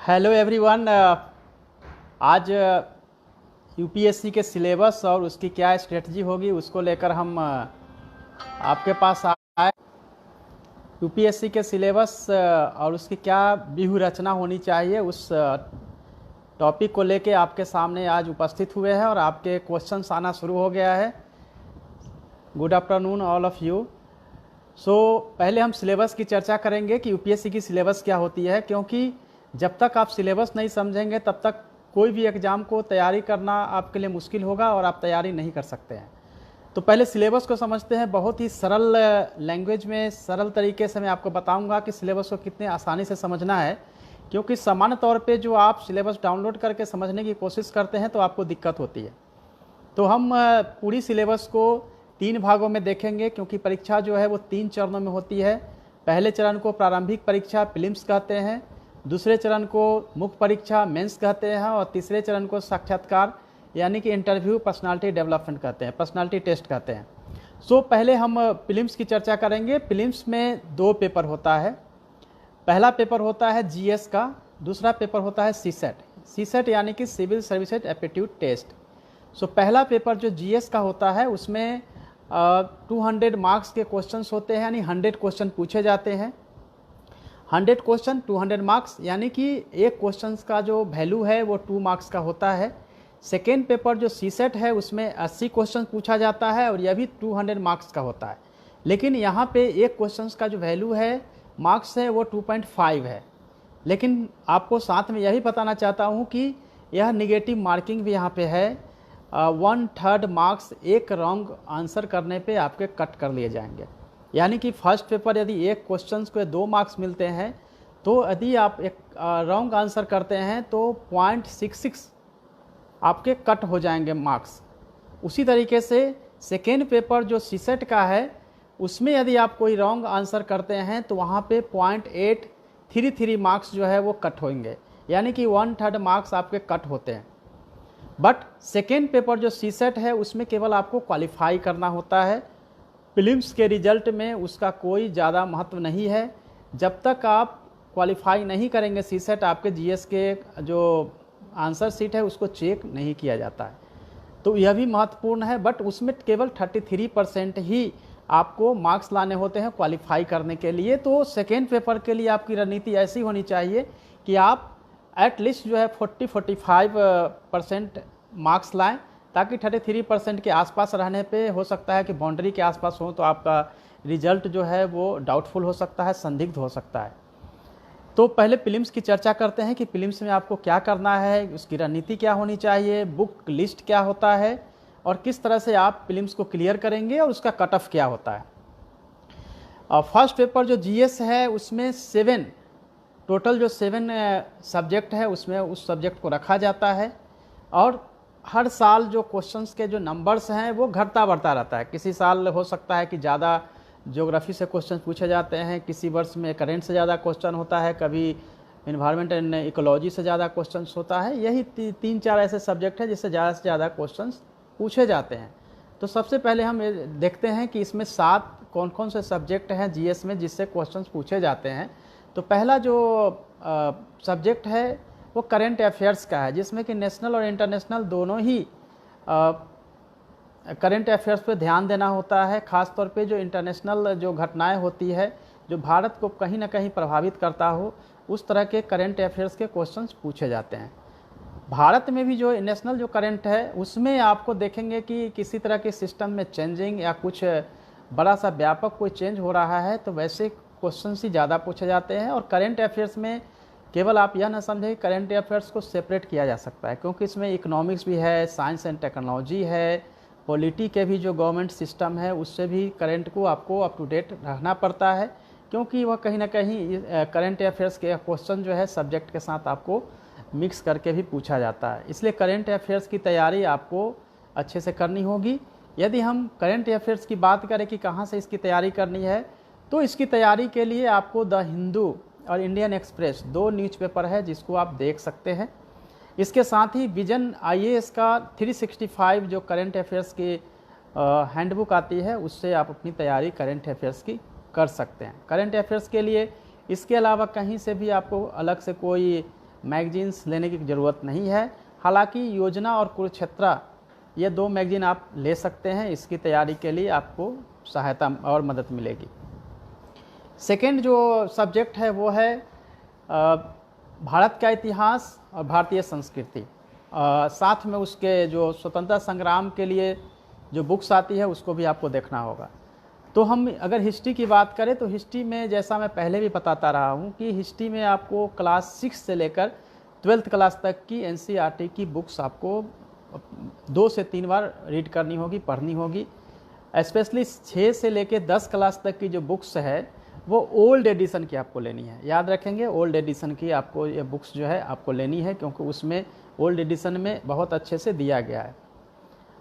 Hello everyone. आज UPSC के syllabus और उसकी क्या स्ट्रेटजी होगी उसको लेकर हम आपके पास आए। यूपीएससी के सिलेबस और उसकी क्या व्यूह रचना होनी चाहिए उस टॉपिक को लेके आपके सामने आज उपस्थित हुए हैं और आपके क्वेश्चंस आना शुरू हो गया है। Good afternoon all of you. पहले हम सिलेबस की चर्चा करेंगे कि यूपीएससी की सिलेबस क्या होती है, क्योंकि जब तक आप सिलेबस नहीं समझेंगे तब तक कोई भी एग्ज़ाम को तैयारी करना आपके लिए मुश्किल होगा और आप तैयारी नहीं कर सकते हैं। तो पहले सिलेबस को समझते हैं। बहुत ही सरल लैंग्वेज में, सरल तरीके से मैं आपको बताऊंगा कि सिलेबस को कितने आसानी से समझना है, क्योंकि सामान्य तौर पे जो आप सिलेबस डाउनलोड करके समझने की कोशिश करते हैं तो आपको दिक्कत होती है। तो हम पूरी सिलेबस को 3 भागों में देखेंगे, क्योंकि परीक्षा जो है वो 3 चरणों में होती है। पहले चरण को प्रारंभिक परीक्षा प्रीलिम्स कहते हैं, दूसरे चरण को मुख्य परीक्षा मेंस कहते हैं और तीसरे चरण को साक्षात्कार यानी कि इंटरव्यू पर्सनालिटी डेवलपमेंट कहते हैं, पर्सनालिटी टेस्ट कहते हैं। पहले हम प्रीलिम्स की चर्चा करेंगे। प्रीलिम्स में 2 पेपर होता है। पहला पेपर होता है जीएस का, दूसरा पेपर होता है सीसेट यानी कि सिविल सर्विसेज एप्टीट्यूड टेस्ट। पहला पेपर जो जीएस का होता है उसमें 200 मार्क्स के क्वेश्चंस होते हैं, यानी 100 क्वेश्चन पूछे जाते हैं। 100 क्वेश्चन 200 मार्क्स, यानी कि एक क्वेश्चन का जो वैल्यू है वो 2 मार्क्स का होता है। सेकेंड पेपर जो सीसेट है उसमें 80 क्वेश्चन पूछा जाता है और यह भी 200 मार्क्स का होता है। लेकिन यहाँ पे एक क्वेश्चन का जो वैल्यू है, मार्क्स है, वो 2.5 है। लेकिन आपको साथ में यही बताना चाहता हूँ कि यह निगेटिव मार्किंग भी यहाँ पे है। 1/3 मार्क्स एक रॉन्ग आंसर करने पे आपके कट कर लिए जाएंगे। यानी कि फर्स्ट पेपर यदि एक क्वेश्चन को 2 मार्क्स मिलते हैं, तो यदि आप एक रॉन्ग आंसर करते हैं तो 0.66 आपके कट हो जाएंगे मार्क्स। उसी तरीके से सेकेंड पेपर जो सीसेट का है उसमें यदि आप कोई रॉन्ग आंसर करते हैं तो वहाँ पे 0.833 मार्क्स जो है वो कट होंगे, यानी कि 1/3 मार्क्स आपके कट होते हैं। बट सेकेंड पेपर जो सीसेट है उसमें केवल आपको क्वालिफाई करना होता है। प्रीलिम्स के रिजल्ट में उसका कोई ज़्यादा महत्व नहीं है। जब तक आप क्वालिफाई नहीं करेंगे सीसेट, आपके जीएस के जो आंसर सीट है उसको चेक नहीं किया जाता है। तो यह भी महत्वपूर्ण है, बट उसमें केवल 33% ही आपको मार्क्स लाने होते हैं क्वालिफाई करने के लिए। तो सेकेंड पेपर के लिए आपकी रणनीति ऐसी होनी चाहिए कि आप एटलीस्ट जो है 40-45% मार्क्स लाएं, ताकि 33% के आसपास रहने पे हो सकता है कि बाउंड्री के आसपास हो तो आपका रिजल्ट जो है वो डाउटफुल हो सकता है, संदिग्ध हो सकता है। तो पहले प्रीलिम्स की चर्चा करते हैं कि प्रीलिम्स में आपको क्या करना है, उसकी रणनीति क्या होनी चाहिए, बुक लिस्ट क्या होता है और किस तरह से आप प्रीलिम्स को क्लियर करेंगे और उसका कट ऑफ क्या होता है। और फर्स्ट पेपर जो जीएस है उसमें 7 टोटल जो 7 सब्जेक्ट है उसमें उस सब्जेक्ट को रखा जाता है और हर साल जो क्वेश्चंस के जो नंबर्स हैं वो घटता बढ़ता रहता है। किसी साल हो सकता है कि ज़्यादा ज्योग्राफी से क्वेश्चन पूछे जाते हैं, किसी वर्ष में करेंट से ज़्यादा क्वेश्चन होता है, कभी इन्वायरमेंट एंड इकोलॉजी से ज़्यादा क्वेश्चन होता है। यही 3-4 ऐसे सब्जेक्ट हैं जिससे ज़्यादा क्वेश्चन पूछे जाते हैं। तो सबसे पहले हम देखते हैं कि इसमें 7 कौन कौन से सब्जेक्ट हैं जीएस में जिससे क्वेश्चन पूछे जाते हैं। तो पहला जो सब्जेक्ट है वो करेंट अफेयर्स का है, जिसमें कि नेशनल और इंटरनेशनल दोनों ही करेंट अफेयर्स पे ध्यान देना होता है। ख़ास तौर पे जो इंटरनेशनल जो घटनाएं होती है जो भारत को कहीं ना कहीं प्रभावित करता हो, उस तरह के करेंट अफेयर्स के क्वेश्चंस पूछे जाते हैं। भारत में भी जो नेशनल जो करेंट है उसमें आपको देखेंगे कि किसी तरह के सिस्टम में चेंजिंग या कुछ बड़ा सा व्यापक कोई चेंज हो रहा है, तो वैसे क्वेश्चन ही ज़्यादा पूछे जाते हैं। और करेंट अफेयर्स में केवल आप यह ना समझें कि करेंट अफेयर्स को सेपरेट किया जा सकता है, क्योंकि इसमें इकोनॉमिक्स भी है, साइंस एंड टेक्नोलॉजी है, पॉलिटी के भी जो गवर्नमेंट सिस्टम है उससे भी करेंट को आपको अप टू डेट रहना पड़ता है, क्योंकि वह कहीं ना कहीं करेंट अफेयर्स के क्वेश्चन जो है सब्जेक्ट के साथ आपको मिक्स करके भी पूछा जाता है। इसलिए करेंट अफेयर्स की तैयारी आपको अच्छे से करनी होगी। यदि हम करेंट अफेयर्स की बात करें कि कहाँ से इसकी तैयारी करनी है, तो इसकी तैयारी के लिए आपको द हिंदू और इंडियन एक्सप्रेस 2 न्यूज़पेपर है जिसको आप देख सकते हैं। इसके साथ ही विजन आईएएस का 365 जो करेंट अफेयर्स की हैंडबुक आती है, उससे आप अपनी तैयारी करेंट अफेयर्स की कर सकते हैं। करेंट अफेयर्स के लिए इसके अलावा कहीं से भी आपको अलग से कोई मैगजीन्स लेने की ज़रूरत नहीं है। हालांकि योजना और कुरुक्षेत्र ये 2 मैगजीन आप ले सकते हैं, इसकी तैयारी के लिए आपको सहायता और मदद मिलेगी। सेकेंड जो सब्जेक्ट है वो है भारत का इतिहास और भारतीय संस्कृति। साथ में उसके जो स्वतंत्रता संग्राम के लिए जो बुक्स आती है उसको भी आपको देखना होगा। तो हम अगर हिस्ट्री की बात करें तो हिस्ट्री में जैसा मैं पहले भी बताता रहा हूँ कि हिस्ट्री में आपको क्लास 6 से लेकर 12th क्लास तक की एनसीईआरटी की बुक्स आपको 2 से 3 बार रीड करनी होगी, पढ़नी होगी। स्पेशली 6 से लेकर 10 क्लास तक की जो बुक्स है वो ओल्ड एडिशन की आपको लेनी है। याद रखेंगे, ओल्ड एडिशन की आपको ये बुक्स जो है आपको लेनी है, क्योंकि उसमें ओल्ड एडिशन में बहुत अच्छे से दिया गया है।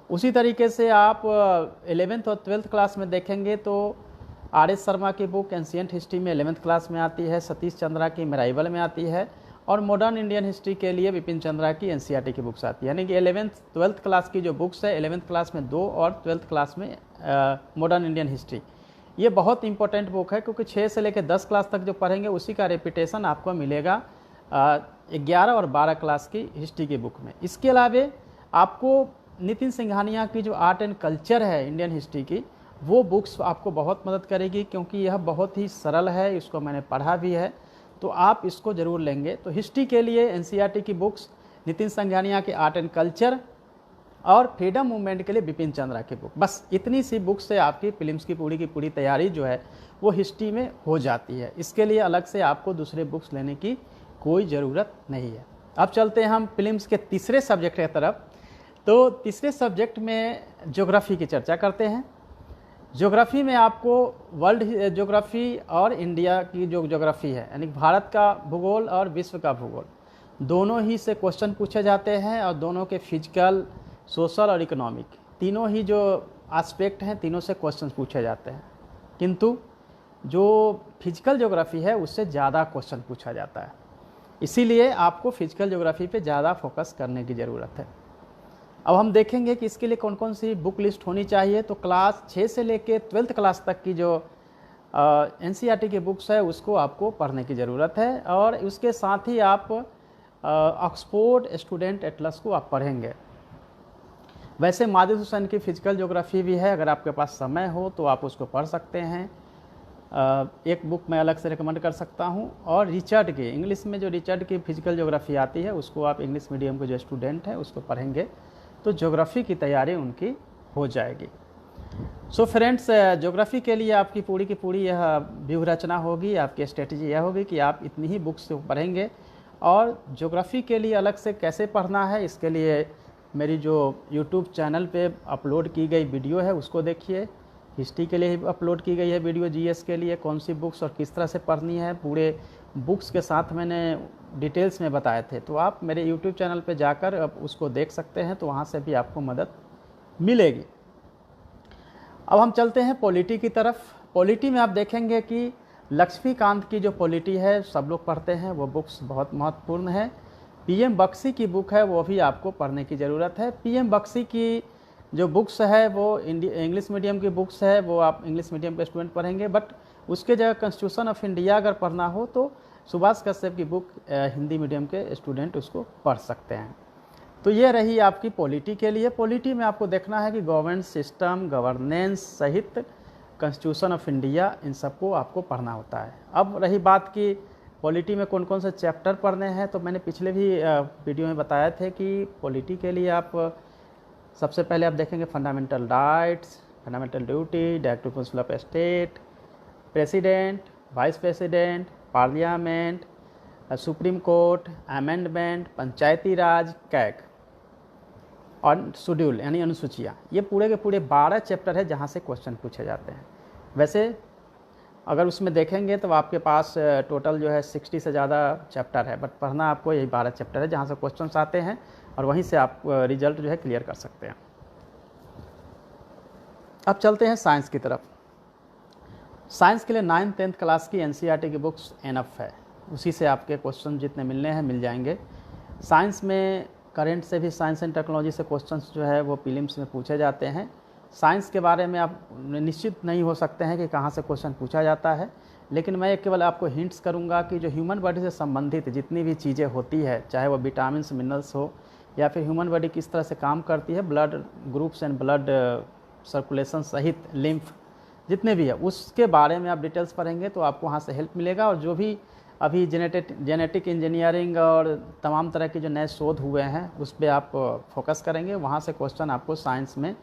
उसी तरीके से आप 11th और 12th क्लास में देखेंगे तो आर एस शर्मा की बुक एंशिएंट हिस्ट्री में 11th क्लास में आती है, सतीश चंद्रा की मेराइवल में आती है, और मॉडर्न इंडियन हिस्ट्री के लिए विपिन चंद्रा की एनसीईआरटी की बुक्स आती है। यानी कि 11th 12th क्लास की जो बुक्स है 11th क्लास में 2 और 12th क्लास में मॉडर्न इंडियन हिस्ट्री, ये बहुत इंपॉर्टेंट बुक है, क्योंकि 6 से लेकर 10 क्लास तक जो पढ़ेंगे उसी का रिपीटेशन आपको मिलेगा 11 और 12 क्लास की हिस्ट्री की बुक में। इसके अलावा आपको नितिन सिंघानिया की जो आर्ट एंड कल्चर है इंडियन हिस्ट्री की, वो बुक्स आपको बहुत मदद करेगी, क्योंकि यह बहुत ही सरल है, इसको मैंने पढ़ा भी है, तो आप इसको ज़रूर लेंगे। तो हिस्ट्री के लिए एनसीईआरटी की बुक्स, नितिन सिंघानिया की आर्ट एंड कल्चर, और फ्रीडम मूवमेंट के लिए विपिन चंद्रा की बुक, बस इतनी सी बुक से आपकी फिल्म्स की पूरी तैयारी जो है वो हिस्ट्री में हो जाती है। इसके लिए अलग से आपको दूसरे बुक्स लेने की कोई ज़रूरत नहीं है। अब चलते हैं हम फिल्म्स के तीसरे सब्जेक्ट की तरफ। तो तीसरे सब्जेक्ट में ज्योग्राफी की चर्चा करते हैं। ज्योग्राफी में आपको वर्ल्ड ज्योग्राफी और इंडिया की जो ज्योग्राफी है, यानी भारत का भूगोल और विश्व का भूगोल, दोनों ही से क्वेश्चन पूछे जाते हैं, और दोनों के फिजिकल, सोशल और इकोनॉमिक, तीनों ही जो एस्पेक्ट हैं तीनों से क्वेश्चन पूछे जाते हैं। किंतु जो फिजिकल ज्योग्राफी है उससे ज़्यादा क्वेश्चन पूछा जाता है, इसीलिए आपको फिजिकल ज्योग्राफी पे ज़्यादा फोकस करने की ज़रूरत है। अब हम देखेंगे कि इसके लिए कौन कौन सी बुक लिस्ट होनी चाहिए। तो क्लास 6 से लेकर 12th क्लास तक की जो एनसीईआरटी की बुक्स है उसको आपको पढ़ने की ज़रूरत है, और उसके साथ ही आप ऑक्सफोर्ड स्टूडेंट एटलस को आप पढ़ेंगे। वैसे माजिद हुसैन की फिजिकल ज्योग्राफी भी है, अगर आपके पास समय हो तो आप उसको पढ़ सकते हैं। एक बुक मैं अलग से रिकमेंड कर सकता हूं, और रिचर्ड की, इंग्लिश में जो रिचर्ड की फिजिकल ज्योग्राफी आती है उसको आप इंग्लिश मीडियम के जो स्टूडेंट हैं उसको पढ़ेंगे तो ज्योग्राफी की तैयारी उनकी हो जाएगी। सो फ्रेंड्स, ज्योग्राफी के लिए आपकी पूरी यह व्यूह रचना होगी, आपकी स्ट्रेटजी यह होगी कि आप इतनी ही बुक्स पढ़ेंगे। और ज्योग्राफी के लिए अलग से कैसे पढ़ना है, इसके लिए मेरी जो यूट्यूब चैनल पे अपलोड की गई वीडियो है उसको देखिए। हिस्ट्री के लिए अपलोड की गई है वीडियो, जीएस के लिए कौन सी बुक्स और किस तरह से पढ़नी है, पूरे बुक्स के साथ मैंने डिटेल्स में बताए थे। तो आप मेरे यूट्यूब चैनल पे जाकर अब उसको देख सकते हैं, तो वहाँ से भी आपको मदद मिलेगी। अब हम चलते हैं पॉलिटी की तरफ। पॉलिटी में आप देखेंगे कि लक्ष्मीकांत की जो पॉलिटी है सब लोग पढ़ते हैं, वो बुक्स बहुत महत्वपूर्ण है। पीएम बख्शी की बुक है वो भी आपको पढ़ने की ज़रूरत है। पीएम बख्शी की जो बुक्स है वो इंग्लिश मीडियम की बुक्स है, वो आप इंग्लिश मीडियम के स्टूडेंट पढ़ेंगे, बट उसके जगह कॉन्स्टिट्यूशन ऑफ इंडिया अगर पढ़ना हो तो सुभाष कश्यप की बुक हिंदी मीडियम के स्टूडेंट उसको पढ़ सकते हैं। तो ये रही आपकी पॉलिटी के लिए। पॉलिटी में आपको देखना है कि गवर्नमेंट सिस्टम, गवर्नेंस सहित कॉन्स्टिट्यूशन ऑफ इंडिया, इन सबको आपको पढ़ना होता है। अब रही बात की पॉलिटी में कौन कौन से चैप्टर पढ़ने हैं, तो मैंने पिछले भी वीडियो में बताया थे कि पॉलिटी के लिए आप सबसे पहले आप देखेंगे fundamental rights, fundamental duty, directive principle of state, president, vice president, parliament, supreme court, amendment, Panchayati Raj, CAG और शेड्यूल यानी अनुसूचियाँ। ये पूरे के पूरे 12 चैप्टर है जहाँ से क्वेश्चन पूछे जाते हैं। वैसे अगर उसमें देखेंगे तो आपके पास टोटल जो है 60 से ज़्यादा चैप्टर है, बट पढ़ना आपको यही 12 चैप्टर है जहाँ से क्वेश्चंस आते हैं, और वहीं से आप रिजल्ट जो है क्लियर कर सकते हैं। अब चलते हैं साइंस की तरफ। साइंस के लिए 9th 10th क्लास की एनसीईआरटी की बुक्स एनफ है, उसी से आपके क्वेश्चन जितने मिलने हैं मिल जाएंगे। साइंस में करंट से भी साइंस एंड टेक्नोलॉजी से क्वेश्चंस जो है वो प्रीलिम्स में पूछे जाते हैं, साइंस के बारे में आप निश्चित नहीं हो सकते हैं कि कहाँ से क्वेश्चन पूछा जाता है, लेकिन मैं केवल आपको हिंट्स करूँगा कि जो ह्यूमन बॉडी से संबंधित जितनी भी चीज़ें होती है, चाहे वो विटामिन मिनरल्स हो या फिर ह्यूमन बॉडी किस तरह से काम करती है, blood groups and blood circulation सहित लिम्फ जितने भी है, उसके बारे में आप डिटेल्स पढ़ेंगे तो आपको वहाँ से हेल्प मिलेगा। और जो भी अभी जेनेटिक इंजीनियरिंग और तमाम तरह के जो नए शोध हुए हैं उस पर आप फोकस करेंगे, वहाँ से क्वेश्चन आपको साइंस में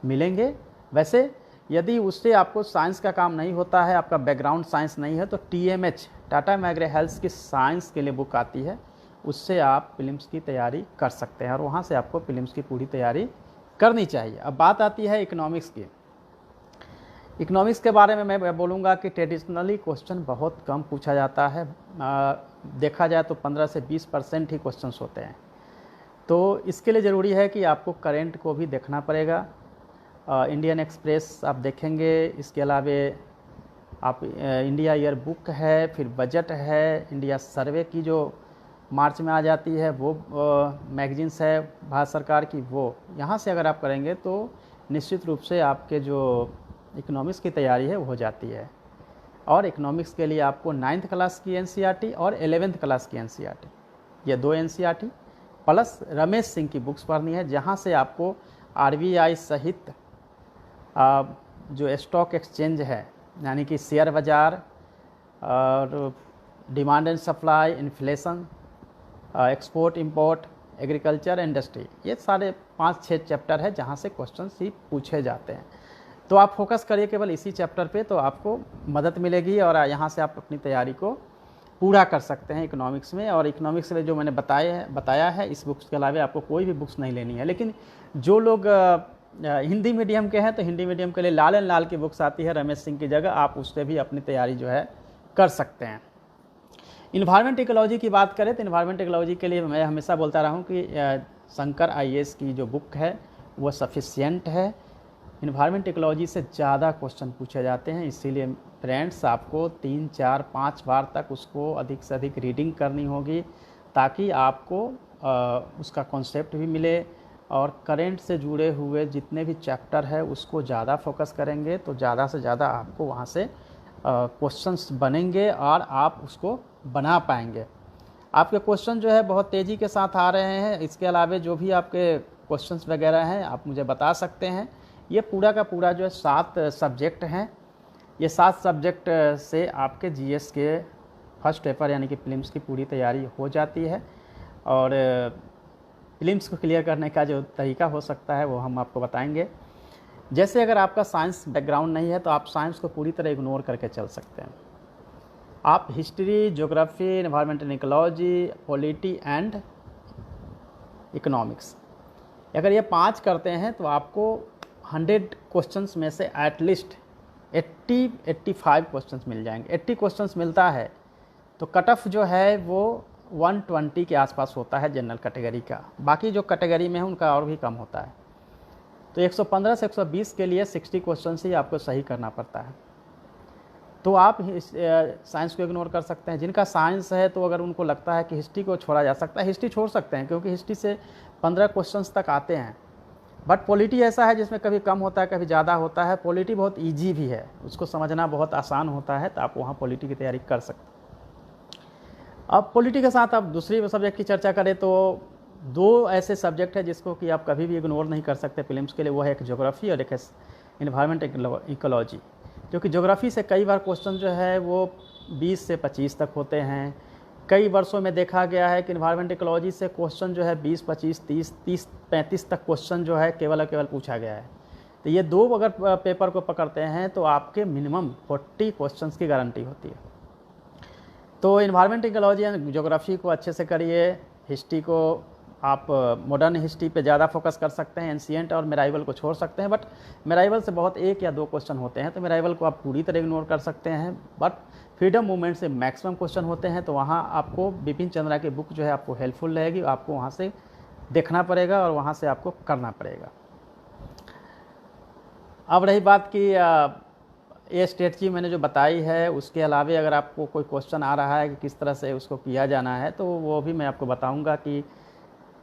मिलेंगे। वैसे यदि उससे आपको साइंस का काम नहीं होता है, आपका बैकग्राउंड साइंस नहीं है, तो TMH टाटा मैग्रे हेल्थ की साइंस के लिए बुक आती है, उससे आप प्रीलिम्स की तैयारी कर सकते हैं और वहाँ से आपको प्रीलिम्स की पूरी तैयारी करनी चाहिए। अब बात आती है इकोनॉमिक्स की। इकोनॉमिक्स के बारे में मैं बोलूँगा कि ट्रेडिशनली क्वेश्चन बहुत कम पूछा जाता है। देखा जाए तो 15 से 20% ही क्वेश्चंस होते हैं। तो इसके लिए ज़रूरी है कि आपको करेंट को भी देखना पड़ेगा। इंडियन एक्सप्रेस आप देखेंगे, इसके अलावे आप इंडिया ईयर बुक है, फिर बजट है, इंडिया सर्वे की जो मार्च में आ जाती है वो मैगजीन्स है भारत सरकार की, वो यहाँ से अगर आप करेंगे तो निश्चित रूप से आपके जो इकोनॉमिक्स की तैयारी है वो हो जाती है। और इकोनॉमिक्स के लिए आपको 9th क्लास की NCERT और 11th क्लास की NCERT, ये 2 NCERT प्लस रमेश सिंह की बुक्स पढ़नी है, जहाँ से आपको RBI सहित जो स्टॉक एक्सचेंज है, यानी कि शेयर बाज़ार और demand and supply, inflation, export import, agriculture, industry, ये सारे 5-6 चैप्टर है जहाँ से क्वेश्चन ही पूछे जाते हैं। तो आप फोकस करिए केवल इसी चैप्टर पे, तो आपको मदद मिलेगी और यहाँ से आप अपनी तैयारी को पूरा कर सकते हैं इकोनॉमिक्स में। और इकोनॉमिक्स में जो मैंने बताया है, इस बुक्स के अलावा आपको कोई भी बुक्स नहीं लेनी है। लेकिन जो लोग हिंदी मीडियम के हैं तो हिंदी मीडियम के लिए लाल एंड लाल की बुक्स आती है रमेश सिंह की जगह, आप उससे भी अपनी तैयारी जो है कर सकते हैं। इन्वायरमेंट इकोलॉजी की बात करें तो इन्वायरमेंट इकोलॉजी के लिए मैं हमेशा बोलता रहा हूँ कि शंकर IAS की जो बुक है वो सफिशियंट है। इन्वायरमेंट इकोलॉजी से ज़्यादा क्वेश्चन पूछे जाते हैं, इसीलिए फ्रेंड्स आपको 3, 4, 5 बार तक उसको अधिक से अधिक रीडिंग करनी होगी, ताकि आपको उसका कॉन्सेप्ट भी मिले। और करेंट से जुड़े हुए जितने भी चैप्टर है उसको ज़्यादा फोकस करेंगे तो ज़्यादा से ज़्यादा आपको वहाँ से क्वेश्चंस बनेंगे और आप उसको बना पाएंगे। आपके क्वेश्चन जो है बहुत तेज़ी के साथ आ रहे हैं। इसके अलावा जो भी आपके क्वेश्चंस वगैरह हैं आप मुझे बता सकते हैं। ये पूरा का पूरा जो है 7 सब्जेक्ट हैं। ये 7 सब्जेक्ट से आपके GS के फर्स्ट पेपर यानी कि प्रीलिम्स की पूरी तैयारी हो जाती है। और प्रीलिम्स को क्लियर करने का जो तरीका हो सकता है वो हम आपको बताएंगे। जैसे अगर आपका साइंस बैकग्राउंड नहीं है तो आप साइंस को पूरी तरह इग्नोर करके चल सकते हैं। आप history, geography, environmental ecology, polity and economics, अगर ये 5 करते हैं तो आपको 100 क्वेश्चंस में से एटलीस्ट 80-85 क्वेश्चंस मिल जाएंगे। 80 क्वेश्चंस मिलता है तो कट ऑफ जो है वो 120 के आसपास होता है जनरल कैटेगरी का। बाकी जो कैटेगरी में है उनका और भी कम होता है। तो 115 से 120 के लिए 60 क्वेश्चन ही आपको सही करना पड़ता है। तो आप साइंस को इग्नोर कर सकते हैं। जिनका साइंस है तो अगर उनको लगता है कि हिस्ट्री को छोड़ा जा सकता है, हिस्ट्री छोड़ सकते हैं, क्योंकि हिस्ट्री से 15 क्वेश्चंस तक आते हैं। बट पॉलिटी ऐसा है जिसमें कभी कम होता है कभी ज़्यादा होता है। पॉलिटी बहुत ईजी भी है, उसको समझना बहुत आसान होता है, तो आप वहाँ पॉलिटी की तैयारी कर सकते हैं। अब पॉलिटी के साथ आप दूसरी सब्जेक्ट की चर्चा करें तो 2 ऐसे सब्जेक्ट है जिसको कि आप कभी भी इग्नोर नहीं कर सकते प्रीलिम्स के लिए। वो है एक ज्योग्राफी और एक एनवायरमेंट इकोलॉजी। क्योंकि ज्योग्राफी से कई बार क्वेश्चन जो है वो 20 से 25 तक होते हैं। कई वर्षों में देखा गया है कि एनवायरमेंट इकोलॉजी से क्वेश्चन जो है 20, 25, 30, 35 तक क्वेश्चन जो है केवल पूछा गया है। तो ये 2 अगर पेपर को पकड़ते हैं तो आपके मिनिमम 40 क्वेश्चन की गारंटी होती है। तो एनवायरमेंट इकोलॉजी एंड ज्योग्राफी को अच्छे से करिए। हिस्ट्री को आप मॉडर्न हिस्ट्री पे ज़्यादा फोकस कर सकते हैं, एंशिएंट और मेराइवल को छोड़ सकते हैं। बट मेराइवल से बहुत 1 या 2 क्वेश्चन होते हैं, तो मेराइवल को आप पूरी तरह इग्नोर कर सकते हैं। बट फ्रीडम मूवमेंट से मैक्सिमम क्वेश्चन होते हैं, तो वहाँ आपको बिपिन चंद्रा की बुक जो है आपको हेल्पफुल रहेगी। आपको वहाँ से देखना पड़ेगा और वहाँ से आपको करना पड़ेगा। अब रही बात की ये स्ट्रेटजी मैंने जो बताई है, उसके अलावा अगर आपको कोई क्वेश्चन आ रहा है कि किस तरह से उसको किया जाना है, तो वो भी मैं आपको बताऊंगा कि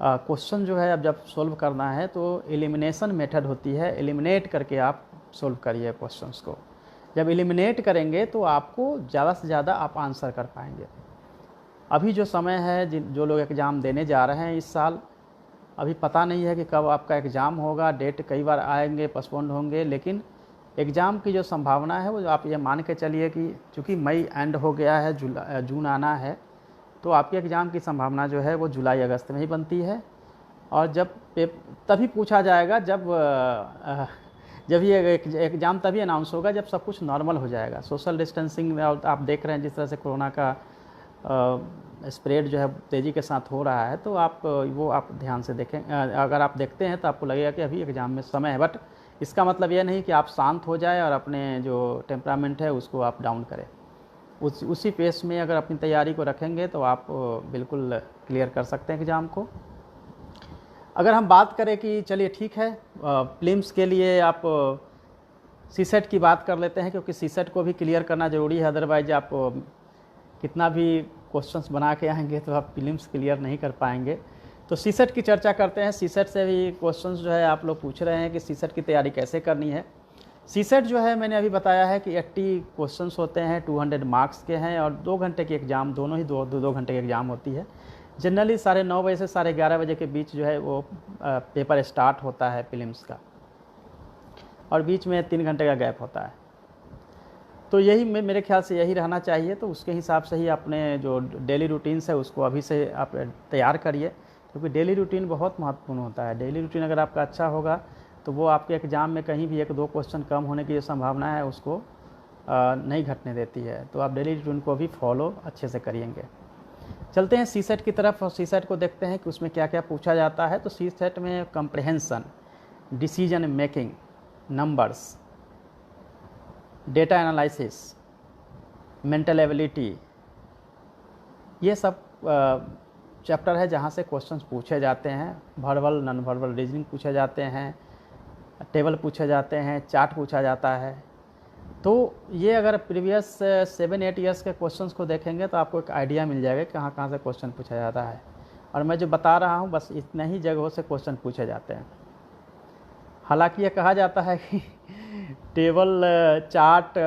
क्वेश्चन जो है अब जब सोल्व करना है तो एलिमिनेशन मेथड होती है, एलिमिनेट करके आप सोल्व करिए क्वेश्चंस को। जब एलिमिनेट करेंगे तो आपको ज़्यादा से ज़्यादा आप आंसर कर पाएंगे। अभी जो समय है, जो लोग एग्ज़ाम देने जा रहे हैं इस साल, अभी पता नहीं है कि कब आपका एग्ज़ाम होगा, डेट कई बार आएंगे, पोस्टपोन होंगे, लेकिन एग्ज़ाम की जो संभावना है वो आप ये मान के चलिए कि चूँकि मई एंड हो गया है, जून आना है, तो आपके एग्ज़ाम की संभावना जो है वो जुलाई अगस्त में ही बनती है। और जब तभी पूछा जाएगा जब ये एग्ज़ाम तभी अनाउंस होगा जब सब कुछ नॉर्मल हो जाएगा। सोशल डिस्टेंसिंग में आप देख रहे हैं जिस तरह से कोरोना का स्प्रेड जो है तेज़ी के साथ हो रहा है, तो आप ध्यान से देखें। अगर आप देखते हैं तो आपको लगेगा कि अभी एग्ज़ाम में समय है, बट इसका मतलब यह नहीं कि आप शांत हो जाए और अपने जो टेम्परामेंट है उसको आप डाउन करें। उसी पेस में अगर अपनी तैयारी को रखेंगे तो आप बिल्कुल क्लियर कर सकते हैं एग्ज़ाम को। अगर हम बात करें कि चलिए ठीक है, प्रीलिम्स के लिए आप सीसेट की बात कर लेते हैं, क्योंकि सीसेट को भी क्लियर करना ज़रूरी है, अदरवाइज आप कितना भी क्वेश्चंस बना के आएंगे तो आप प्रीलिम्स क्लियर नहीं कर पाएंगे। तो सीसेट की चर्चा करते हैं। सीसेट से भी क्वेश्चंस जो है आप लोग पूछ रहे हैं कि सीसेट की तैयारी कैसे करनी है। सीसेट जो है मैंने अभी बताया है कि 80 क्वेश्चंस होते हैं, 200 मार्क्स के हैं और 2 घंटे की एग्ज़ाम, दोनों ही दो घंटे की एग्ज़ाम होती है। जनरली 9:30 बजे से 11:30 बजे के बीच जो है वो पेपर स्टार्ट होता है प्रीलिम्स का, और बीच में 3 घंटे का गैप होता है। तो यही मेरे ख्याल से यही रहना चाहिए। तो उसके हिसाब से ही अपने जो डेली रूटीन्स है उसको अभी से आप तैयार करिए, क्योंकि डेली रूटीन बहुत महत्वपूर्ण होता है। डेली रूटीन अगर आपका अच्छा होगा तो वो आपके एग्ज़ाम में कहीं भी 1-2 क्वेश्चन कम होने की जो संभावना है उसको नहीं घटने देती है। तो आप डेली रूटीन को भी फॉलो अच्छे से करिएंगे। चलते हैं सीसेट की तरफ और सीसेट को देखते हैं कि उसमें क्या क्या पूछा जाता है। तो सीसेट में comprehension, decision making, numbers, data analysis, mental ability, ये सब चैप्टर है जहाँ से क्वेश्चंस पूछे जाते हैं। वर्बल, नॉन वर्बल रीजनिंग पूछे जाते हैं, टेबल पूछे जाते हैं, चार्ट पूछा जाता है। तो ये अगर प्रीवियस 7-8 ईयर्स के क्वेश्चंस को देखेंगे तो आपको एक आइडिया मिल जाएगा कहाँ कहाँ से क्वेश्चन पूछा जाता है। और मैं जो बता रहा हूँ बस इतने ही जगहों से क्वेश्चन पूछे जाते हैं। हालांकि ये कहा जाता है कि table, chart,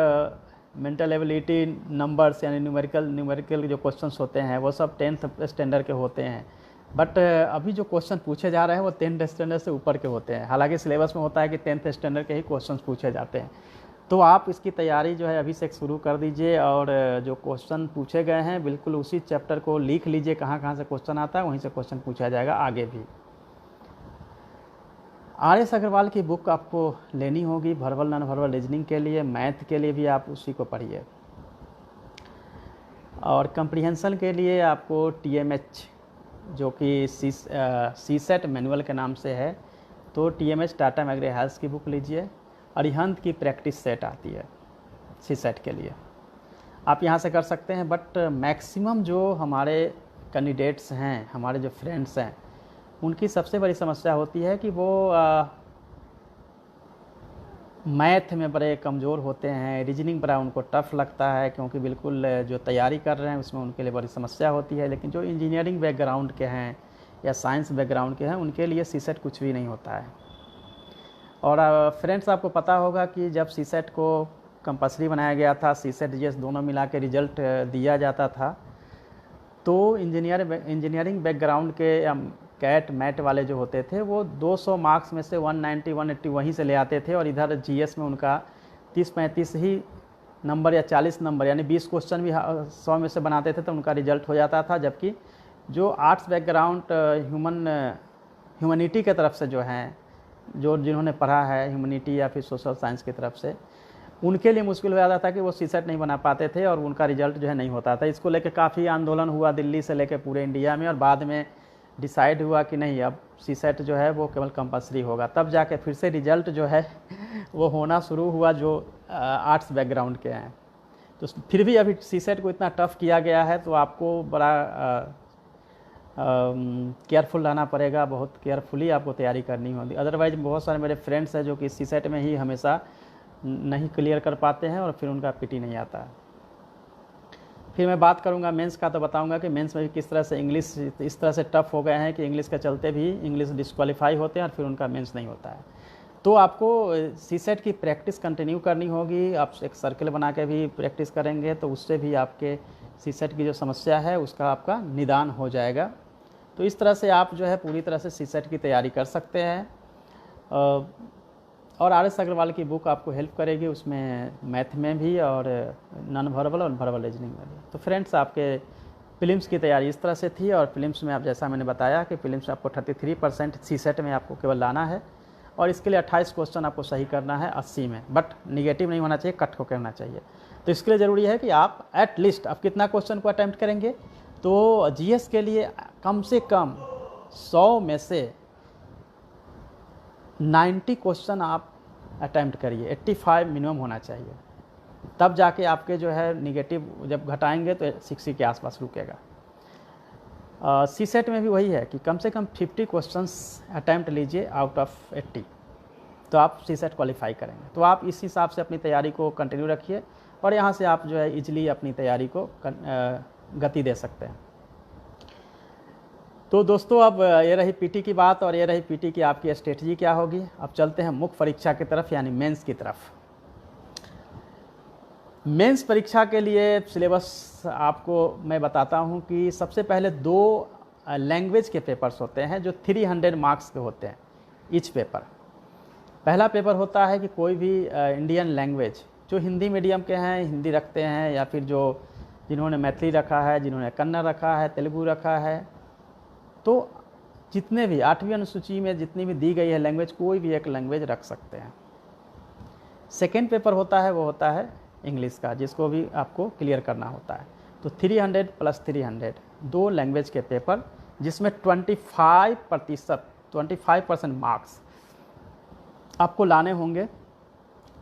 mental ability, numbers यानी न्यूमेरिकल जो क्वेश्चंस होते हैं वो सब 10th स्टैंडर्ड के होते हैं, बट अभी जो क्वेश्चन पूछे जा रहे हैं वो 10th स्टैंडर्ड से ऊपर के होते हैं। हालांकि सिलेबस में होता है कि 10th स्टैंडर्ड के ही क्वेश्चन पूछे जाते हैं। तो आप इसकी तैयारी जो है अभी से शुरू कर दीजिए, और जो क्वेश्चन पूछे गए हैं बिल्कुल उसी चैप्टर को लिख लीजिए, कहाँ कहाँ से क्वेश्चन आता है वहीं से क्वेश्चन पूछा जाएगा आगे भी। RS अग्रवाल की बुक आपको लेनी होगी वर्बल, नॉन वर्बल रीजनिंग के लिए, मैथ के लिए भी आप उसी को पढ़िए। और कंप्रीहेंशन के लिए आपको TMH जो कि सीसेट मैनुअल के नाम से है, तो TMH टाटा मैग्रे हेल्थ की बुक लीजिए। अरिहंत की प्रैक्टिस सेट आती है सीसेट के लिए, आप यहाँ से कर सकते हैं। बट मैक्सिमम जो हमारे कैंडिडेट्स हैं, हमारे जो फ्रेंड्स हैं, उनकी सबसे बड़ी समस्या होती है कि वो मैथ में बड़े कमज़ोर होते हैं, रीजनिंग बड़ा उनको टफ लगता है, क्योंकि बिल्कुल जो तैयारी कर रहे हैं उसमें उनके लिए बड़ी समस्या होती है। लेकिन जो इंजीनियरिंग बैकग्राउंड के हैं या साइंस बैकग्राउंड के हैं उनके लिए सीसेट कुछ भी नहीं होता है। और फ्रेंड्स, आपको पता होगा कि जब सीसेट को कंपल्सरी बनाया गया था, सीसेट जीएस दोनों मिला के रिजल्ट दिया जाता था, तो इंजीनियरिंग बैकग्राउंड के कैट मैट वाले जो होते थे वो 200 मार्क्स में से 190 180 वहीं से ले आते थे, और इधर जीएस में उनका 30-35 ही नंबर या 40 नंबर यानी 20 क्वेश्चन भी 100 में से बनाते थे तो उनका रिजल्ट हो जाता था। जबकि जो आर्ट्स बैकग्राउंड ह्यूमनिटी के तरफ से जो हैं, जिन्होंने पढ़ा है ह्यूमनिटी या फिर सोशल साइंस की तरफ से, उनके लिए मुश्किल हो जाता था कि वो सीसेट नहीं बना पाते थे और उनका रिजल्ट जो है नहीं होता था। इसको लेकर काफ़ी आंदोलन हुआ दिल्ली से लेकर पूरे इंडिया में, और बाद में डिसाइड हुआ कि नहीं, अब सीसेट जो है वो केवल कंपल्सरी होगा। तब जाके फिर से रिजल्ट जो है वो होना शुरू हुआ जो आर्ट्स बैकग्राउंड के हैं। तो फिर भी अभी सीसेट को इतना टफ किया गया है, तो आपको बड़ा केयरफुल रहना पड़ेगा, बहुत केयरफुली आपको तैयारी करनी होगी। अदरवाइज बहुत सारे मेरे फ्रेंड्स हैं जो कि सीसेट में ही हमेशा नहीं क्लियर कर पाते हैं और फिर उनका पीटी नहीं आता है। फिर मैं बात करूंगा मेंस का, तो बताऊंगा कि मेंस में भी किस तरह से इंग्लिश इस तरह से टफ हो गए हैं कि इंग्लिश के चलते भी इंग्लिश डिस्क्वालीफाई होते हैं और फिर उनका मेंस नहीं होता है। तो आपको सीसेट की प्रैक्टिस कंटिन्यू करनी होगी। आप एक सर्कल बना के भी प्रैक्टिस करेंगे तो उससे भी आपके सीसेट की जो समस्या है उसका आपका निदान हो जाएगा। तो इस तरह से आप जो है पूरी तरह से सीसेट की तैयारी कर सकते हैं। और RS अग्रवाल की बुक आपको हेल्प करेगी उसमें, मैथ में भी और नॉन वर्बल और वर्बल रीजनिंग में भी। तो फ्रेंड्स, आपके फिल्म्स की तैयारी इस तरह से थी। और फिल्म्स में आप जैसा मैंने बताया कि फिल्म्स में आपको 33% सीसेट में आपको केवल लाना है और इसके लिए 28 क्वेश्चन आपको सही करना है 80 में, बट निगेटिव नहीं होना चाहिए, कट को करना चाहिए। तो इसके लिए ज़रूरी है कि आप एट लिस्ट आप कितना क्वेश्चन को अटैम्प्ट करेंगे। तो GS के लिए कम से कम 100 में से 90 क्वेश्चन आप अटैम्प्ट करिए, 85 मिनिमम होना चाहिए, तब जाके आपके जो है निगेटिव जब घटाएंगे तो 60 के आसपास रुकेगा। सीसेट में भी वही है कि कम से कम 50 क्वेश्चंस अटैम्प्ट लीजिए आउट ऑफ 80, तो आप सीसेट क्वालिफाई करेंगे। तो आप इस हिसाब से अपनी तैयारी को कंटिन्यू रखिए और यहाँ से आप जो है इजीली अपनी तैयारी को गति दे सकते हैं। तो दोस्तों, अब ये रही पीटी की बात और ये रही पीटी की आपकी स्ट्रेटजी क्या होगी। अब चलते हैं मुख्य परीक्षा की तरफ, यानी मेंस की तरफ। मेंस परीक्षा के लिए सिलेबस आपको मैं बताता हूं कि सबसे पहले 2 लैंग्वेज के पेपर्स होते हैं जो 300 मार्क्स के होते हैं ईच पेपर। पहला पेपर होता है कि कोई भी इंडियन लैंग्वेज, जो हिंदी मीडियम के हैं, हिंदी रखते हैं, या फिर जो जिन्होंने मैथिली रखा है, जिन्होंने कन्नड़ रखा है, तेलुगु रखा है, तो जितने भी 8वीं अनुसूची में जितनी भी दी गई है लैंग्वेज, कोई भी एक लैंग्वेज रख सकते हैं। सेकेंड पेपर होता है वो होता है इंग्लिश का, जिसको भी आपको क्लियर करना होता है। तो 300 + 300 2 लैंग्वेज के पेपर, जिसमें 25% मार्क्स आपको लाने होंगे,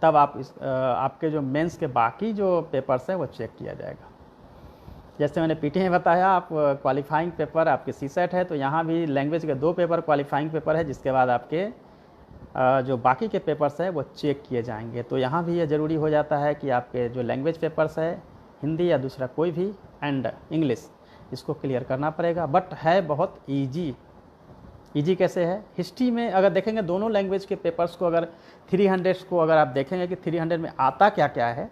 तब आप आपके जो मेंस के बाकी जो पेपर्स हैं वो चेक किया जाएगा। जैसे मैंने पीटी में बताया, आप क्वालिफाइंग पेपर आपके सीसेट है, तो यहाँ भी लैंग्वेज के 2 पेपर क्वालिफाइंग पेपर है, जिसके बाद आपके जो बाकी के पेपर्स हैं वो चेक किए जाएंगे। तो यहाँ भी ये ज़रूरी हो जाता है कि आपके जो लैंग्वेज पेपर्स है, हिंदी या दूसरा कोई भी, एंड इंग्लिश, इसको क्लियर करना पड़ेगा। बट है बहुत ईजी कैसे है, हिस्ट्री में अगर देखेंगे दोनों लैंग्वेज के पेपर्स को, अगर 300 को अगर आप देखेंगे कि 300 में आता क्या क्या है,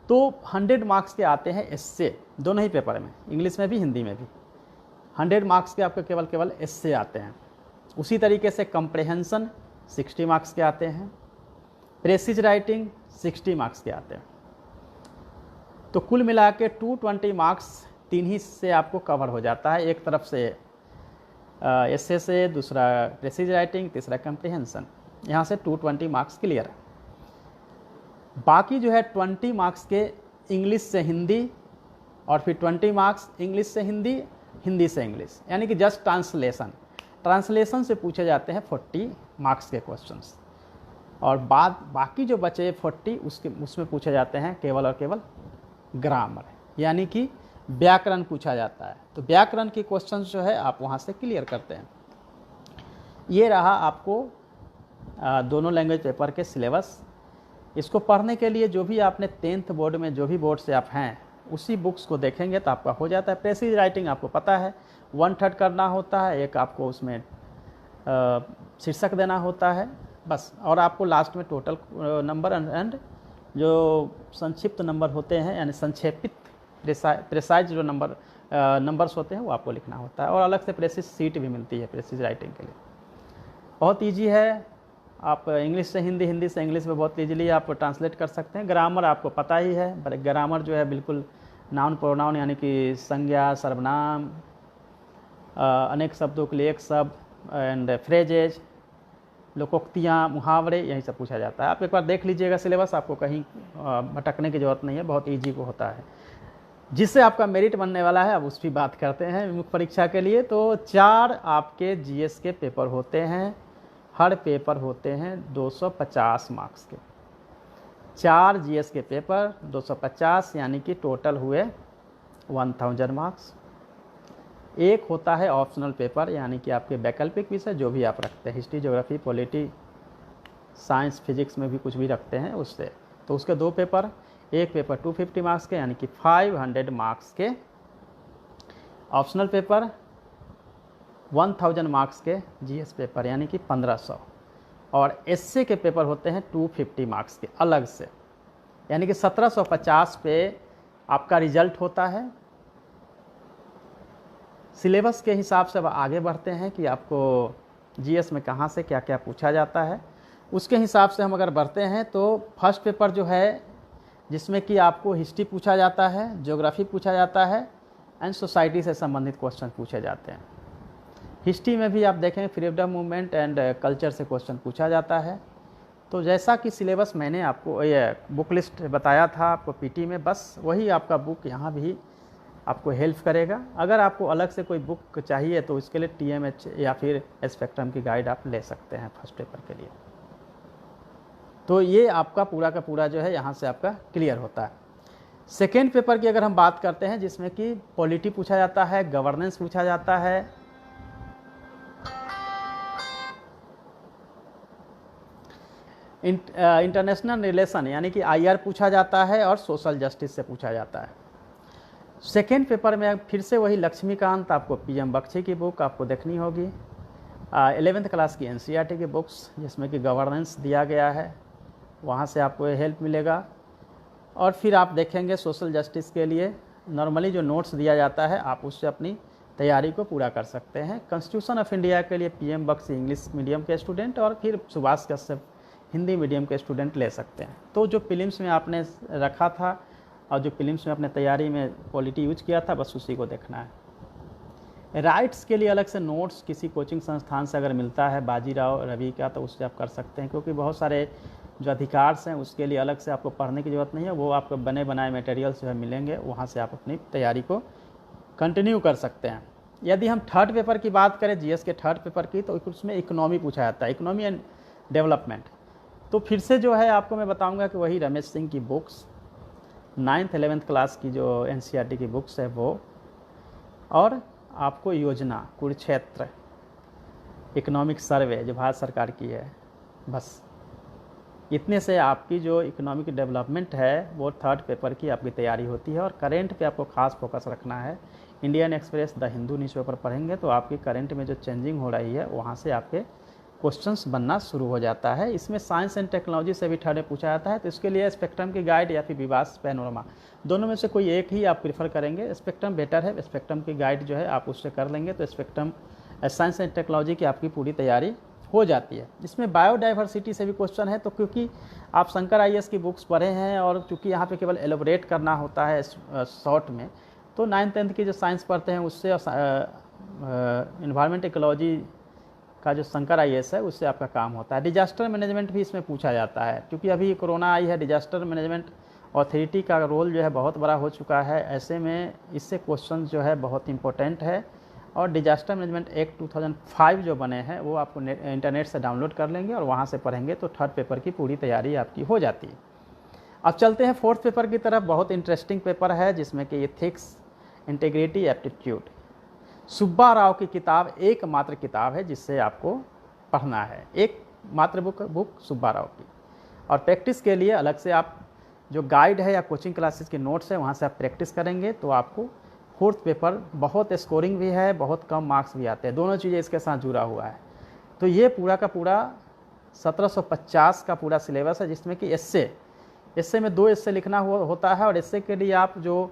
तो 100 मार्क्स के आते हैं एस्से, दोनों ही पेपर में, इंग्लिश में भी हिंदी में भी 100 मार्क्स के आपके केवल एस्से आते हैं। उसी तरीके से कंप्रेहेंशन 60 मार्क्स के आते हैं, प्रेसिज राइटिंग 60 मार्क्स के आते हैं। तो कुल मिला के 220 मार्क्स 3 ही से आपको कवर हो जाता है। एक तरफ से एस्से से, दूसरा प्रेसिज राइटिंग, तीसरा कंप्रेहेंशन, यहाँ से 220 मार्क्स क्लियर है। बाकी जो है 20 मार्क्स के इंग्लिश से हिंदी, और फिर 20 मार्क्स इंग्लिश से हिंदी, हिंदी से इंग्लिश, यानी कि जस्ट ट्रांसलेशन से पूछे जाते हैं 40 मार्क्स के क्वेश्चंस। और बाकी जो बचे 40 उसमें पूछे जाते हैं केवल और केवल ग्रामर, यानी कि व्याकरण पूछा जाता है। तो व्याकरण के क्वेश्चंस जो है आप वहाँ से क्लियर करते हैं। ये रहा आपको दोनों लैंग्वेज पेपर के सिलेबस। इसको पढ़ने के लिए जो भी आपने 10th बोर्ड में, जो भी बोर्ड से आप हैं, उसी बुक्स को देखेंगे तो आपका हो जाता है। प्रेसिज राइटिंग आपको पता है 1/3 करना होता है, एक आपको उसमें शीर्षक देना होता है बस, और आपको लास्ट में टोटल नंबर एंड जो संक्षिप्त नंबर होते हैं, यानी संक्षेपित प्रेसाइज जो नंबर्स होते हैं वो आपको लिखना होता है। और अलग से प्रेसिज सीट भी मिलती है प्रेसिज राइटिंग के लिए। बहुत ईजी है। आप इंग्लिश से हिंदी, हिंदी से इंग्लिश में बहुत ईजिली आप ट्रांसलेट कर सकते हैं। ग्रामर आपको पता ही है, पर ग्रामर जो है बिल्कुल नाउन प्रोनाउन, यानी कि संज्ञा, सर्वनाम, अनेक शब्दों के लिए एक शब्द, एंड फ्रेजेज, लोकोक्तियाँ, मुहावरे, यही सब पूछा जाता है। आप एक बार देख लीजिएगा सिलेबस, आपको कहीं भटकने की ज़रूरत नहीं है, बहुत ईजी को होता है। जिससे आपका मेरिट बनने वाला है, अब उस की बात करते हैं मुख्य परीक्षा के लिए। तो 4 आपके GS के पेपर होते हैं, हर पेपर होते हैं 250 मार्क्स के। 4 GS के पेपर 250, यानी कि टोटल हुए 1000 मार्क्स। एक होता है ऑप्शनल पेपर, यानी कि आपके वैकल्पिक विषय जो भी आप रखते हैं, history, geography, polity, science, physics में भी कुछ भी रखते हैं उससे, तो उसके 2 पेपर। एक पेपर 250 मार्क्स के यानी कि 500 मार्क्स के, ऑप्शनल पेपर 1000 मार्क्स के जीएस पेपर यानी कि 1500, और एसए के पेपर होते हैं 250 मार्क्स के अलग से, यानी कि 1750 पे आपका रिजल्ट होता है। सिलेबस के हिसाब से अब आगे बढ़ते हैं कि आपको जीएस में कहाँ से क्या क्या पूछा जाता है। उसके हिसाब से हम अगर बढ़ते हैं तो फर्स्ट पेपर जो है जिसमें कि आपको हिस्ट्री पूछा जाता है, ज्योग्राफी पूछा जाता है एंड सोसाइटी से संबंधित क्वेश्चन पूछे जाते हैं। हिस्ट्री में भी आप देखें फ्रीडम मूवमेंट एंड कल्चर से क्वेश्चन पूछा जाता है। तो जैसा कि सिलेबस मैंने आपको ये बुक लिस्ट बताया था आपको पीटी में, बस वही आपका बुक यहाँ भी आपको हेल्प करेगा। अगर आपको अलग से कोई बुक चाहिए तो इसके लिए टीएमएच या फिर स्पेक्ट्रम की गाइड आप ले सकते हैं फर्स्ट पेपर के लिए। तो ये आपका पूरा का पूरा जो है यहाँ से आपका क्लियर होता है। सेकेंड पेपर की अगर हम बात करते हैं जिसमें कि पॉलिटी पूछा जाता है, गवर्नेंस पूछा जाता है, इंटरनेशनल रिलेशन यानी कि आईआर पूछा जाता है, और सोशल जस्टिस से पूछा जाता है। सेकेंड पेपर में फिर से वही लक्ष्मीकांत, आपको पीएम बख्शी की बुक आपको देखनी होगी, 11th क्लास की एनसीईआरटी की बुक्स जिसमें कि गवर्नेंस दिया गया है, वहाँ से आपको हेल्प मिलेगा। और फिर आप देखेंगे सोशल जस्टिस के लिए नॉर्मली जो नोट्स दिया जाता है आप उससे अपनी तैयारी को पूरा कर सकते हैं। कॉन्स्टिट्यूशन ऑफ इंडिया के लिए पीएम बख्शी इंग्लिश मीडियम के स्टूडेंट और फिर सुभाष कश्यप हिंदी मीडियम के स्टूडेंट ले सकते हैं। तो जो फिल्म्स में आपने रखा था और जो फिल्म्स में अपने तैयारी में पॉलिटी यूज किया था, बस उसी को देखना है। राइट्स के लिए अलग से नोट्स किसी कोचिंग संस्थान से अगर मिलता है, बाजीराव रवि का, तो उससे आप कर सकते हैं, क्योंकि बहुत सारे जो अधिकार हैं उसके लिए अलग से आपको पढ़ने की ज़रूरत नहीं है, वो आपको बने बनाए मटेरियल्स जो है मिलेंगे, वहाँ से आप अपनी तैयारी को कंटिन्यू कर सकते हैं। यदि हम थर्ड पेपर की बात करें जीएस के थर्ड पेपर की, तो उसमें इकोनॉमी पूछा जाता है, इकोनॉमी एंड डेवलपमेंट। तो फिर से जो है आपको मैं बताऊंगा कि वही रमेश सिंह की बुक्स 9th 11th क्लास की जो एनसीईआरटी की बुक्स है वो, और आपको योजना कुरुक्षेत्र इकोनॉमिक सर्वे जो भारत सरकार की है, बस इतने से आपकी जो इकोनॉमिक डेवलपमेंट है वो थर्ड पेपर की आपकी तैयारी होती है। और करेंट पे आपको खास फोकस रखना है। Indian express, the Hindu newspaper पढ़ेंगे तो आपकी करंट में जो चेंजिंग हो रही है वहाँ से आपके क्वेश्चंस बनना शुरू हो जाता है। इसमें साइंस एंड टेक्नोलॉजी से भी थर्ड में पूछा जाता है, तो इसके लिए स्पेक्ट्रम की गाइड या फिर विवास पैनोरमा, दोनों में से कोई एक ही आप प्रीफर करेंगे। स्पेक्ट्रम बेटर है, स्पेक्ट्रम की गाइड जो है आप उससे कर लेंगे तो स्पेक्ट्रम साइंस एंड टेक्नोलॉजी की आपकी पूरी तैयारी हो जाती है। इसमें बायोडाइवर्सिटी से भी क्वेश्चन है, तो क्योंकि आप शंकर आईएएस की बुक्स पढ़े हैं और चूँकि यहाँ पे केवल एलोबरेट करना होता है शॉर्ट में, तो 9th 10th की जो साइंस पढ़ते हैं उससे इन्वायरमेंट इकोलॉजी का जो शंकर आईएएस है उससे आपका काम होता है। डिजास्टर मैनेजमेंट भी इसमें पूछा जाता है, क्योंकि अभी कोरोना आई है, डिजास्टर मैनेजमेंट अथॉरिटी का रोल जो है बहुत बड़ा हो चुका है। ऐसे में इससे क्वेश्चन जो है बहुत इंपॉर्टेंट है। और डिजास्टर मैनेजमेंट एक्ट 2005 जो बने हैं वो आपको इंटरनेट से डाउनलोड कर लेंगे और वहाँ से पढ़ेंगे तो थर्ड पेपर की पूरी तैयारी आपकी हो जाती है। अब चलते हैं फोर्थ पेपर की तरफ। बहुत इंटरेस्टिंग पेपर है जिसमें कि ethics, integrity, aptitude. Subba Rao की किताब एकमात्र किताब है जिससे आपको पढ़ना है, एक मात्र बुक सुब्बा राव की। और प्रैक्टिस के लिए अलग से आप जो गाइड है या कोचिंग क्लासेस के नोट्स है वहाँ से आप प्रैक्टिस करेंगे तो आपको फोर्थ पेपर बहुत स्कोरिंग भी है, बहुत कम मार्क्स भी आते हैं, दोनों चीज़ें इसके साथ जुड़ा हुआ है। तो ये पूरा का पूरा 1750 का पूरा सिलेबस है, जिसमें कि एस्से में 2 एस्से लिखना होता है। और एस्से के लिए आप जो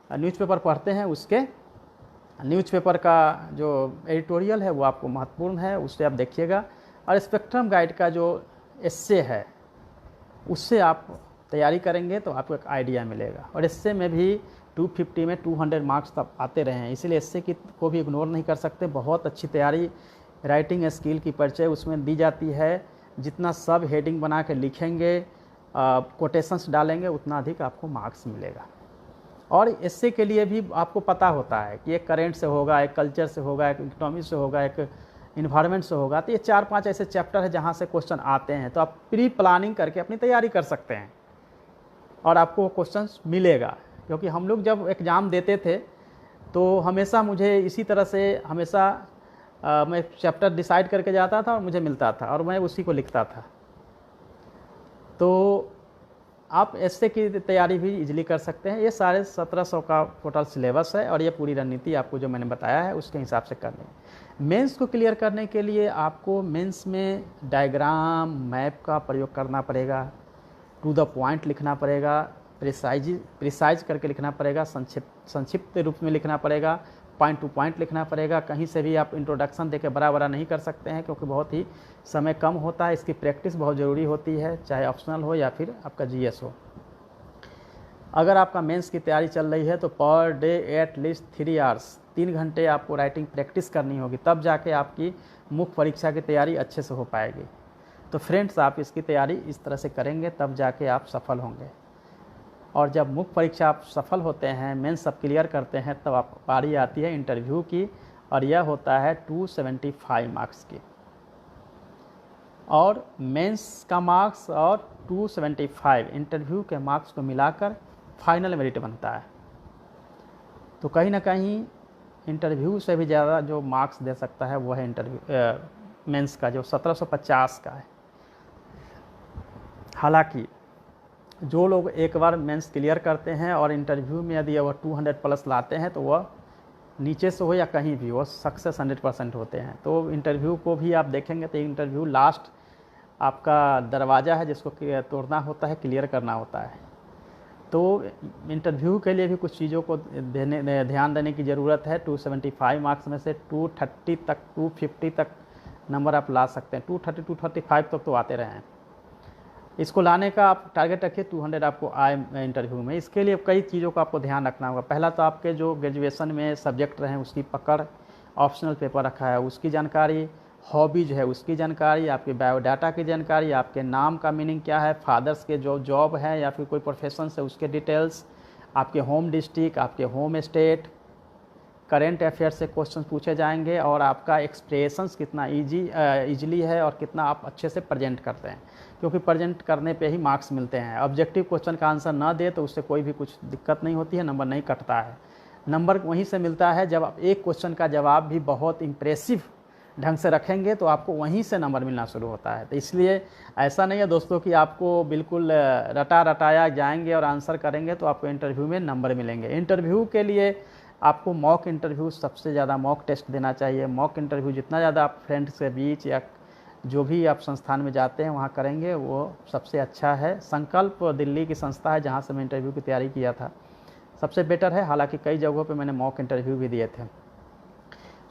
न्यूज़पेपर पढ़ते हैं उसके न्यूज़पेपर का जो एडिटोरियल है वो आपको महत्वपूर्ण है, उससे आप देखिएगा। और स्पेक्ट्रम गाइड का जो एस्से है उससे आप तैयारी करेंगे तो आपको एक आइडिया मिलेगा। और एस्से में भी 250 में 200 मार्क्स तक आते रहे हैं, इसीलिए एस्से की को भी इग्नोर नहीं कर सकते। बहुत अच्छी तैयारी, राइटिंग स्किल की परिचय उसमें दी जाती है। जितना सब हेडिंग बना के लिखेंगे, कोटेशंस डालेंगे, उतना अधिक आपको मार्क्स मिलेगा। और एस्से के लिए भी आपको पता होता है कि एक करेंट से होगा, एक कल्चर से होगा, एक इकोनॉमी से होगा, एक इन्वायरमेंट से होगा। तो ये 4-5 ऐसे चैप्टर है जहाँ से क्वेश्चन आते हैं, तो आप प्री प्लानिंग करके अपनी तैयारी कर सकते हैं और आपको क्वेश्चन मिलेगा। क्योंकि हम लोग जब एग्ज़ाम देते थे तो हमेशा मुझे इसी तरह से मैं चैप्टर डिसाइड करके जाता था और मुझे मिलता था और मैं उसी को लिखता था। तो आप एसए की तैयारी भी इजीली कर सकते हैं। ये सारे 1700 का टोटल सिलेबस है और ये पूरी रणनीति आपको जो मैंने बताया है उसके हिसाब से करनी है। मेंस को क्लियर करने के लिए आपको मेंस में डायग्राम मैप का प्रयोग करना पड़ेगा, टू द पॉइंट लिखना पड़ेगा, प्रिसाइज करके लिखना पड़ेगा, संक्षिप्त रूप में लिखना पड़ेगा, पॉइंट टू पॉइंट लिखना पड़ेगा। कहीं से भी आप इंट्रोडक्शन देके बड़ा बड़ा नहीं कर सकते हैं क्योंकि बहुत ही समय कम होता है। इसकी प्रैक्टिस बहुत ज़रूरी होती है, चाहे ऑप्शनल हो या फिर आपका जीएस हो। अगर आपका मेंस की तैयारी चल रही है तो per day at least 3 hours 3 घंटे आपको राइटिंग प्रैक्टिस करनी होगी, तब जाके आपकी मुख्य परीक्षा की तैयारी अच्छे से हो पाएगी। तो फ्रेंड्स, आप इसकी तैयारी इस तरह से करेंगे तब जाके आप सफल होंगे। और जब मुख्य परीक्षा आप सफल होते हैं, मेंस सब क्लियर करते हैं, तब आप बारी आती है इंटरव्यू की, और यह होता है 275 मार्क्स की। और मेंस का मार्क्स और 275 इंटरव्यू के मार्क्स को मिलाकर फाइनल मेरिट बनता है। तो कहीं ना कहीं इंटरव्यू से भी ज़्यादा जो मार्क्स दे सकता है वो है मेंस का, जो 1750 का है। हालांकि जो लोग एक बार मेंस क्लियर करते हैं और इंटरव्यू में यदि वह 200 प्लस लाते हैं तो वह नीचे से हो या कहीं भी वो सक्सेस 100% होते हैं। तो इंटरव्यू को भी आप देखेंगे तो इंटरव्यू लास्ट आपका दरवाज़ा है जिसको तोड़ना होता है, क्लियर करना होता है। तो इंटरव्यू के लिए भी कुछ चीज़ों को ध्यान देने की ज़रूरत है। 275 मार्क्स में से 230 तक 250 तक नंबर आप ला सकते हैं। 230 235 तक तो आते रहे हैं। इसको लाने का आप टारगेट रखिए 200 आपको आए इंटरव्यू में। इसके लिए कई चीज़ों का आपको ध्यान रखना होगा। पहला तो आपके जो ग्रेजुएशन में सब्जेक्ट रहे उसकी पकड़, ऑप्शनल पेपर रखा है उसकी जानकारी, हॉबीज है उसकी जानकारी, आपके बायोडाटा की जानकारी, आपके नाम का मीनिंग क्या है, फादर्स के जो जॉब है या फिर कोई प्रोफेशन है उसके डिटेल्स, आपके होम डिस्ट्रिक्ट, आपके होम स्टेट, करेंट अफेयर्स से क्वेश्चन पूछे जाएंगे, और आपका एक्सप्रेशंस कितना ईजिली है और कितना आप अच्छे से प्रेजेंट करते हैं, क्योंकि प्रेजेंट करने पे ही मार्क्स मिलते हैं। ऑब्जेक्टिव क्वेश्चन का आंसर ना दे तो उससे कोई भी कुछ दिक्कत नहीं होती है, नंबर नहीं कटता है। नंबर वहीं से मिलता है जब आप एक क्वेश्चन का जवाब भी बहुत इम्प्रेसिव ढंग से रखेंगे तो आपको वहीं से नंबर मिलना शुरू होता है। तो इसलिए ऐसा नहीं है दोस्तों कि आपको बिल्कुल रटाया जाएंगे और आंसर करेंगे तो आपको इंटरव्यू में नंबर मिलेंगे। इंटरव्यू के लिए आपको मॉक इंटरव्यू, सबसे ज़्यादा मॉक टेस्ट देना चाहिए। मॉक इंटरव्यू जितना ज़्यादा आप फ्रेंड्स के बीच या जो भी आप संस्थान में जाते हैं वहाँ करेंगे वो सबसे अच्छा है। संकल्प दिल्ली की संस्था है जहाँ से मैं इंटरव्यू की तैयारी किया था, सबसे बेटर है। हालांकि कई जगहों पे मैंने मॉक इंटरव्यू भी दिए थे।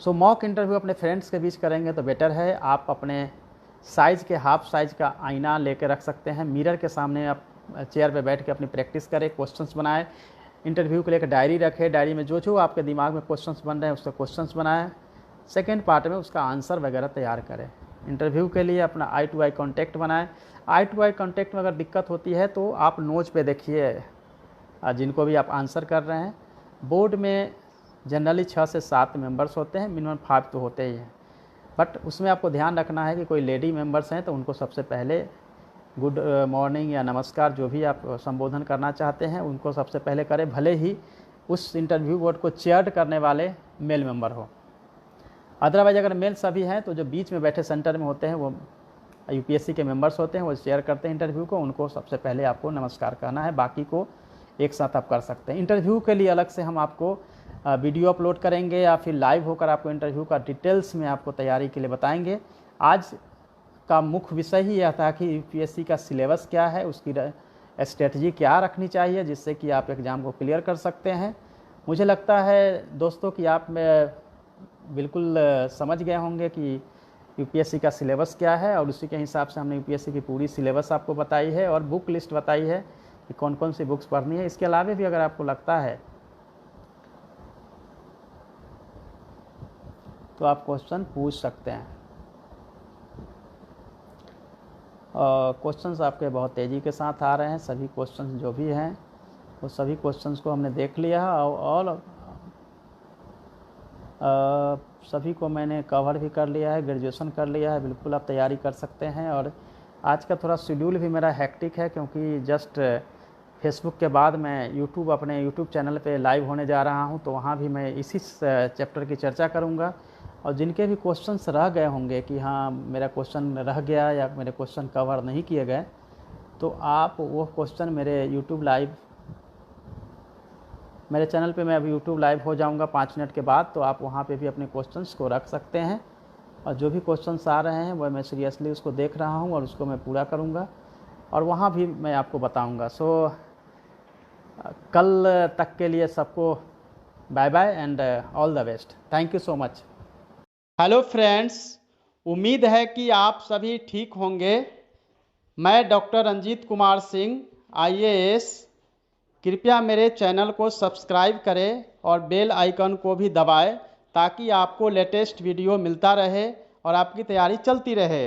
सो मॉक इंटरव्यू अपने फ्रेंड्स के बीच करेंगे तो बेटर है। आप अपने साइज़ के हाफ साइज़ का आईना लेकर रख सकते हैं, मिरर के सामने आप चेयर पे बैठ के अपनी प्रैक्टिस करें, क्वेश्चंस बनाएं। इंटरव्यू को लेकर डायरी रखें, डायरी में जो जो आपके दिमाग में क्वेश्चंस बन रहे हैं उसके क्वेश्चंस बनाएं। सेकेंड पार्ट में उसका आंसर वगैरह तैयार करें। इंटरव्यू के लिए अपना आई टू आई कॉन्टैक्ट बनाएं। आई टू आई कॉन्टैक्ट में अगर दिक्कत होती है तो आप नोट पे देखिए जिनको भी आप आंसर कर रहे हैं। बोर्ड में जनरली 6 से 7 मेंबर्स होते हैं, मिनिमम 5 तो होते ही हैं, बट उसमें आपको ध्यान रखना है कि कोई लेडी मेंबर्स हैं तो उनको सबसे पहले गुड मॉर्निंग या नमस्कार जो भी आप संबोधन करना चाहते हैं उनको सबसे पहले करें, भले ही उस इंटरव्यू बोर्ड को चेयर करने वाले मेल मेंबर हो। अदरवाइज अगर मेल सभी हैं तो जो बीच में बैठे सेंटर में होते हैं वो यूपीएससी के मेंबर्स होते हैं, वो चेयर करते हैं इंटरव्यू को, उनको सबसे पहले आपको नमस्कार करना है, बाकी को एक साथ आप कर सकते हैं। इंटरव्यू के लिए अलग से हम आपको वीडियो अपलोड करेंगे या फिर लाइव होकर आपको इंटरव्यू का डिटेल्स में आपको तैयारी के लिए बताएंगे। आज का मुख्य विषय ही यह था कि यूपीएससी का सिलेबस क्या है, उसकी स्ट्रेटजी क्या रखनी चाहिए जिससे कि आप एग्ज़ाम को क्लियर कर सकते हैं। मुझे लगता है दोस्तों कि आप बिल्कुल समझ गए होंगे कि यूपीएससी का सिलेबस क्या है, और उसी के हिसाब से हमने यूपीएससी की पूरी सिलेबस आपको बताई है और बुक लिस्ट बताई है कि कौन कौन सी बुक्स पढ़नी है। इसके अलावा भी अगर आपको लगता है तो आप क्वेश्चन पूछ सकते हैं। क्वेश्चंस आपके बहुत तेज़ी के साथ आ रहे हैं, सभी क्वेश्चंस जो भी हैं वो सभी क्वेश्चंस को हमने देख लिया है और सभी को मैंने कवर भी कर लिया है, ग्रेजुएशन कर लिया है। बिल्कुल आप तैयारी कर सकते हैं। और आज का थोड़ा शेड्यूल भी मेरा हैक्टिक है क्योंकि जस्ट फेसबुक के बाद मैं अपने यूट्यूब चैनल पे लाइव होने जा रहा हूं, तो वहां भी मैं इसी चैप्टर की चर्चा करूंगा। और जिनके भी क्वेश्चंस रह गए होंगे कि हाँ मेरा क्वेश्चन रह गया या मेरे क्वेश्चन कवर नहीं किए गए, तो आप वो क्वेश्चन मेरे चैनल पे मैं अभी यूट्यूब लाइव हो जाऊंगा 5 मिनट के बाद, तो आप वहाँ पे भी अपने क्वेश्चंस को रख सकते हैं। और जो भी क्वेश्चंस आ रहे हैं वह मैं सीरियसली उसको देख रहा हूँ और उसको मैं पूरा करूँगा और वहाँ भी मैं आपको बताऊँगा। सो कल तक के लिए सबको bye bye and all the best. Thank you so much. Hello friends, उम्मीद है कि आप सभी ठीक होंगे। मैं डॉक्टर रंजीत कुमार सिंह, IAS। कृपया मेरे चैनल को सब्सक्राइब करें और बेल आइकन को भी दबाएं ताकि आपको लेटेस्ट वीडियो मिलता रहे और आपकी तैयारी चलती रहे।